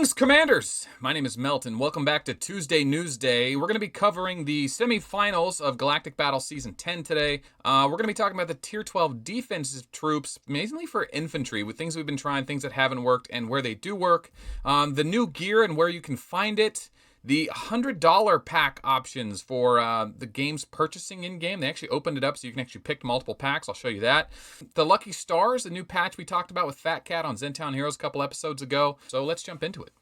Greetings, Commanders! My name is Melton. Welcome back to Tewsday Newsday. We're going to be covering the semifinals of Galactic Battle Season 10 today. We're going to be talking about the Tier 12 defensive troops, mainly for infantry, with things we've been trying, things that haven't worked, and where they do work. The new gear and where you can find it. The $100 pack options for the game's purchasing in-game. They actually opened it up so you can actually pick multiple packs. I'll show you that. The Lucky Stars, the new patch we talked about with Fat Cat on Zentown Heroes a couple episodes ago. So let's jump into it.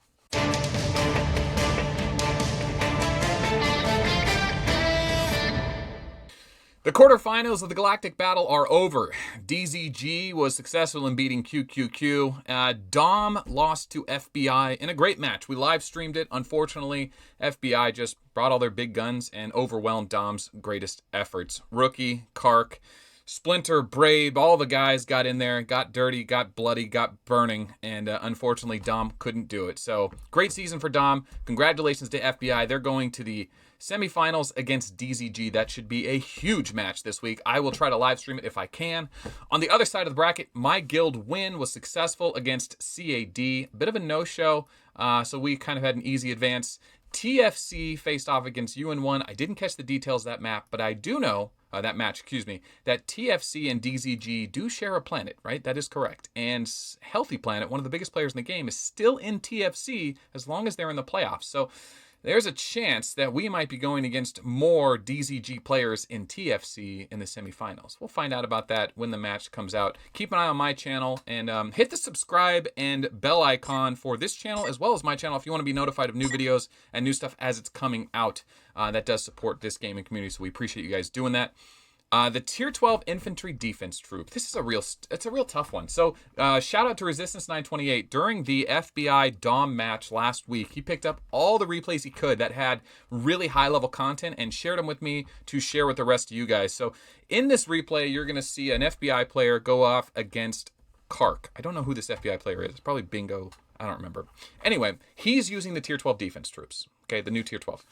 The quarterfinals of the Galactic Battle are over. DZG was successful in beating QQQ. Dom lost to FBI in a great match. We live streamed it. Unfortunately, FBI just brought all their big guns and overwhelmed Dom's greatest efforts. Rookie, Kark, Splinter, Brave, all the guys got in there, got dirty, got bloody, got burning, and unfortunately Dom couldn't do it. So, great season for Dom. Congratulations to FBI. They're going to the semifinals against DZG. That should be a huge match this week. I will try to live stream it if I can. On the other side of the bracket, my guild win was successful against CAD. A bit of a no-show, so we kind of had an easy advance. TFC faced off against UN1. I didn't catch the details of that map, but I do know, that TFC and DZG do share a planet, right? That is correct. And Healthy Planet, one of the biggest players in the game, is still in TFC as long as they're in the playoffs. So there's a chance that we might be going against more DZG players in TFC in the semifinals. We'll find out about that when the match comes out. Keep an eye on my channel and hit the subscribe and bell icon for this channel as well as my channel if you want to be notified of new videos and new stuff as it's coming out. That does support this gaming community, so we appreciate you guys doing that. The Tier 12 Infantry Defense Troop. This is a real tough one. So, shout out to Resistance 928. During the FBI Dom match last week, he picked up all the replays he could that had really high-level content and shared them with me to share with the rest of you guys. So, in this replay, you're going to see an FBI player go off against Kark. I don't know who this FBI player is. It's probably Bingo. I don't remember. Anyway, he's using the Tier 12 defense troops. Okay, the new Tier 12.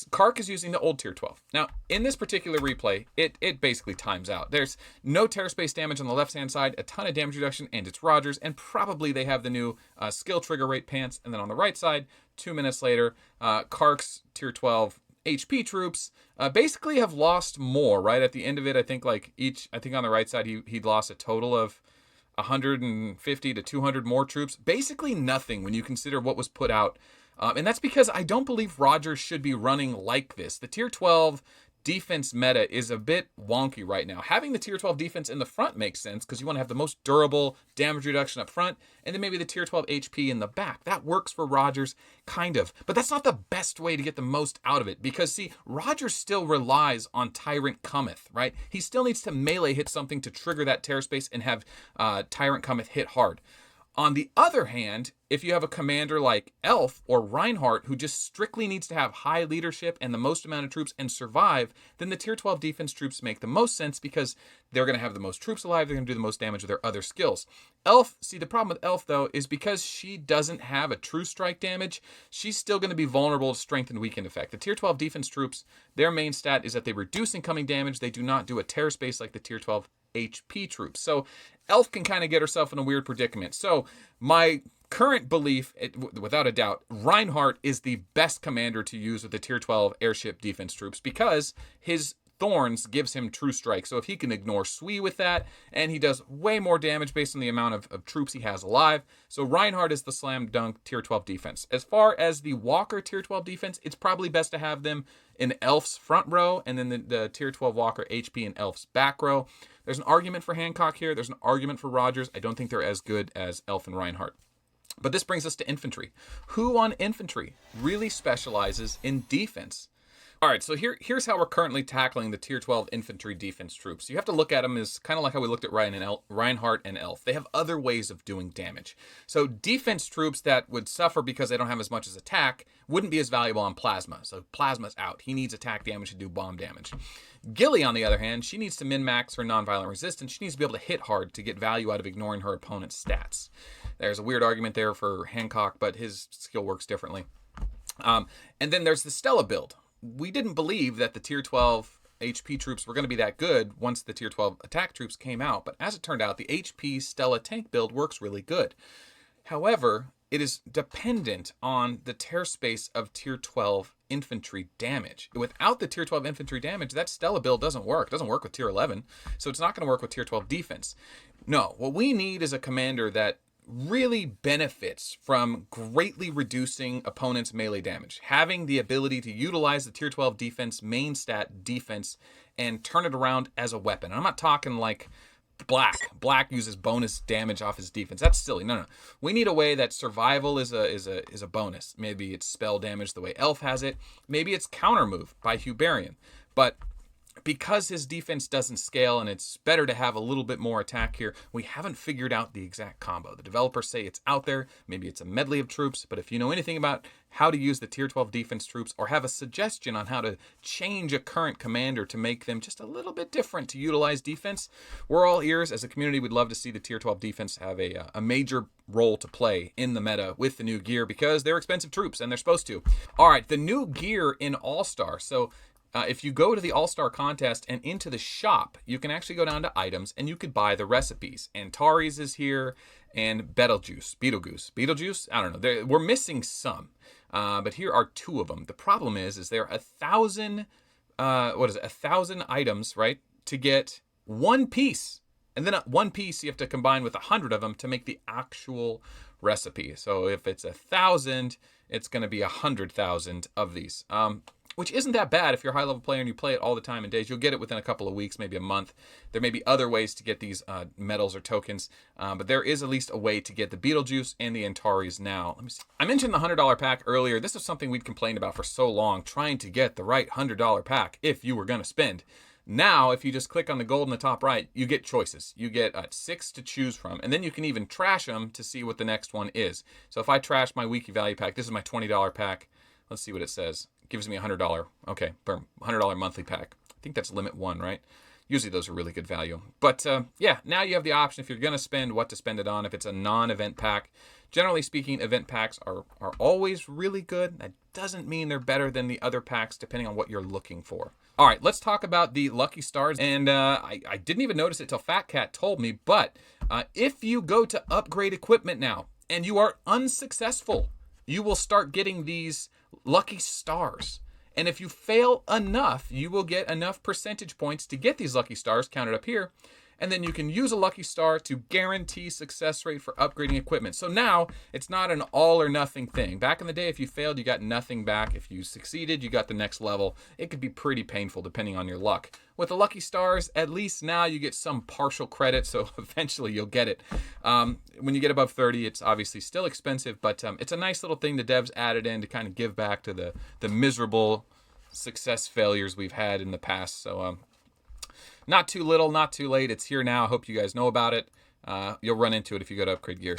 Kark is using the old Tier 12. Now, in this particular replay, it basically times out. There's no terror space damage on the left-hand side, a ton of damage reduction, and it's Rogers, and probably they have the new skill trigger rate pants. And then on the right side, 2 minutes later, Kark's Tier 12 HP troops basically have lost more, right? At the end of it, I think on the right side, he'd lost a total of 150 to 200 more troops. Basically nothing when you consider what was put out. And that's because I don't believe Rogers should be running like this. The Tier 12 defense meta is a bit wonky right now. Having the Tier 12 defense in the front makes sense because you want to have the most durable damage reduction up front, and then maybe the Tier 12 HP in the back. That works for Rogers, kind of. But that's not the best way to get the most out of it because, see, Rogers still relies on Tyrant Cometh, right? He still needs to melee hit something to trigger that terror space and have Tyrant Cometh hit hard. On the other hand, if you have a commander like Elf or Reinhardt who just strictly needs to have high leadership and the most amount of troops and survive, then the Tier 12 defense troops make the most sense because they're going to have the most troops alive, they're going to do the most damage with their other skills. Elf, see, the problem with Elf, though, is because she doesn't have a true strike damage, she's still going to be vulnerable to strength and weakened effect. The Tier 12 defense troops, their main stat is that they reduce incoming damage, they do not do a terror space like the Tier 12 HP troops. So Elf can kind of get herself in a weird predicament. So my current belief, without a doubt, Reinhardt is the best commander to use with the Tier 12 airship defense troops because his Thorns gives him true strike. So if he can ignore Sui with that, and he does way more damage based on the amount of troops he has alive. So Reinhardt is the slam dunk Tier 12 defense. As far as the Walker Tier 12 defense, it's probably best to have them in Elf's front row and then the Tier 12 Walker HP in Elf's back row. There's an argument for Hancock here. There's an argument for Rogers. I don't think they're as good as Elf and Reinhardt. But this brings us to infantry. Who on infantry really specializes in defense? All right, so here's how we're currently tackling the Tier 12 infantry defense troops. You have to look at them as kind of like how we looked at Reinhardt and Elf. They have other ways of doing damage. So defense troops that would suffer because they don't have as much as attack wouldn't be as valuable on Plasma. So Plasma's out. He needs attack damage to do bomb damage. Gilly, on the other hand, she needs to min-max her non-violent resistance. She needs to be able to hit hard to get value out of ignoring her opponent's stats. There's a weird argument there for Hancock, but his skill works differently. And then there's the Stella build. We didn't believe that the Tier 12 HP troops were going to be that good once the Tier 12 attack troops came out, but as it turned out, the HP Stella tank build works really good. However, it is dependent on the tear space of tier 12 infantry damage. Without the tier 12 infantry damage, that Stella build doesn't work. It doesn't work with tier 11, so it's not going to work with tier 12 defense. No, what we need is a commander that really benefits from greatly reducing opponents' melee damage, having the ability to utilize the tier 12 defense main stat defense and turn it around as a weapon. And I'm not talking like Black uses bonus damage off his defense. That's silly. No. We need a way that survival is a bonus. Maybe it's spell damage the way Elf has it. Maybe it's counter move by Hubarian. But because his defense doesn't scale and it's better to have a little bit more attack here, we haven't figured out the exact combo. The developers say it's out there. Maybe it's a medley of troops, but if you know anything about how to use the tier 12 defense troops or have a suggestion on how to change a current commander to make them just a little bit different to utilize defense, we're all ears. As a community, we'd love to see the tier 12 defense have a major role to play in the meta with the new gear because they're expensive troops and they're supposed to. All right, the new gear in All-Star. So if you go to the All-Star contest and into the shop, you can actually go down to items and you could buy the recipes. Antares is here and Betelgeuse. I don't know. We're missing some, but here are 2 of them. The problem is there are 1,000, 1,000 items, right, to get 1 piece. And then 1 piece you have to combine with 100 of them to make the actual recipe. So if it's 1,000, it's going to be 100,000 of these. Which isn't that bad if you're a high-level player and you play it all the time in days. You'll get it within a couple of weeks, maybe a month. There may be other ways to get these medals or tokens, but there is at least a way to get the Betelgeuse and the Antares now. Let me see. I mentioned the $100 pack earlier. This is something we'd complained about for so long, trying to get the right $100 pack if you were going to spend. Now, if you just click on the gold in the top right, you get choices. You get 6 to choose from, and then you can even trash them to see what the next one is. So if I trash my weekly value pack, this is my $20 pack. Let's see what it says. Gives me $100. Okay, boom, $100 monthly pack. I think that's limit 1, right? Usually those are really good value. But yeah, now you have the option if you're going to spend what to spend it on. If it's a non-event pack, generally speaking, event packs are always really good. That doesn't mean they're better than the other packs depending on what you're looking for. All right, let's talk about the Lucky Stars. And I didn't even notice it till Fat Cat told me, but if you go to upgrade equipment now and you are unsuccessful, you will start getting these Lucky Stars. And if you fail enough, you will get enough percentage points to get these Lucky Stars counted up here. And then you can use a Lucky Star to guarantee success rate for upgrading equipment. So now it's not an all or nothing thing. Back in the day, if you failed, you got nothing back. If you succeeded, you got the next level. It could be pretty painful depending on your luck. With the Lucky Stars, at least now you get some partial credit, so eventually you'll get it. When you get above 30, it's obviously still expensive, but it's a nice little thing the devs added in to kind of give back to the miserable success failures we've had in the past. So not too little, not too late. It's here now. I hope you guys know about it. You'll run into it if you go to upgrade gear.